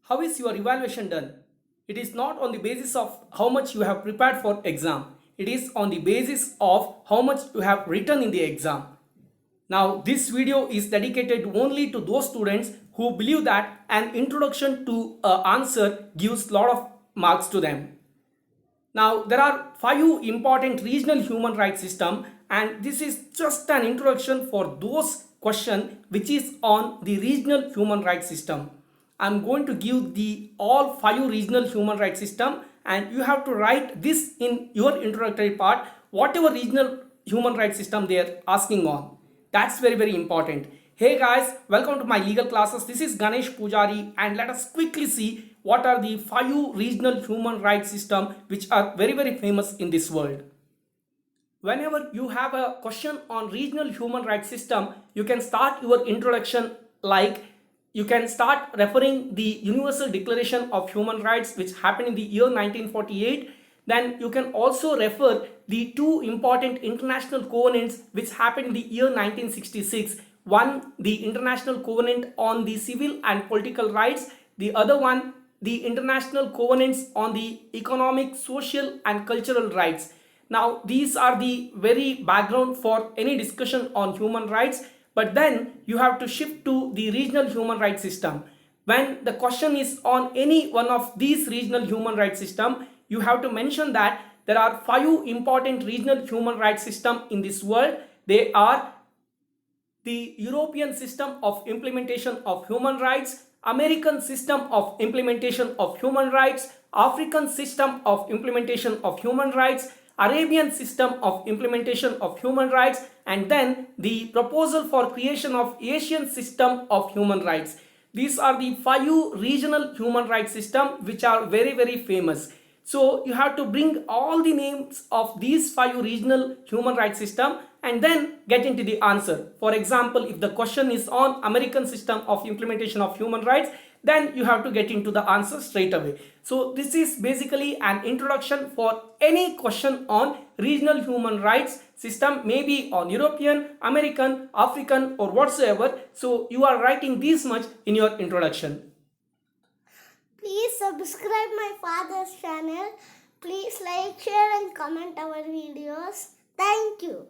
how is your evaluation done? It is not on the basis of how much you have prepared for exam. It is on the basis of how much you have written in the exam. Now, this video is dedicated only to those students who believe that an introduction to an answer gives a lot of marks to them. Now, there are 5 important regional human rights system, and this is just an introduction for those question which is on the regional human rights system. I'm going to give the all 5 regional human rights system, and you have to write this in your introductory part, whatever regional human rights system they are asking on. That's very important. Hey guys, welcome to my legal classes. This is Ganesh Pujari, and let us quickly see what are the 5 regional human rights system which are very famous in this world. Whenever you have a question on regional human rights system, you can start your introduction like you can start referring the Universal Declaration of Human Rights which happened in the year 1948. Then you can also refer the 2 important international covenants which happened in the year 1966. One, the International Covenant on the Civil and Political Rights. The other one, the International Covenants on the Economic, Social and Cultural Rights. Now, these are the very background for any discussion on human rights. But then you have to shift to the regional human rights system. When the question is on any one of these regional human rights system, you have to mention that there are 5 important regional human rights system in this world. They are the European system of implementation of human rights, American system of implementation of human rights, African system of implementation of human rights, Arabian system of implementation of human rights, and then the proposal for creation of Asian system of human rights. These are the 5 regional human rights system which are very famous. So you have to bring all the names of these 5 regional human rights system and then get into the answer. For example, if the question is on American system of implementation of human rights, then you have to get into the answer straight away. So this is basically an introduction for any question on regional human rights system, maybe on European, American, African or whatsoever. So you are writing this much in your introduction. Please subscribe my father's channel. Please like, share and comment our videos. Thank you.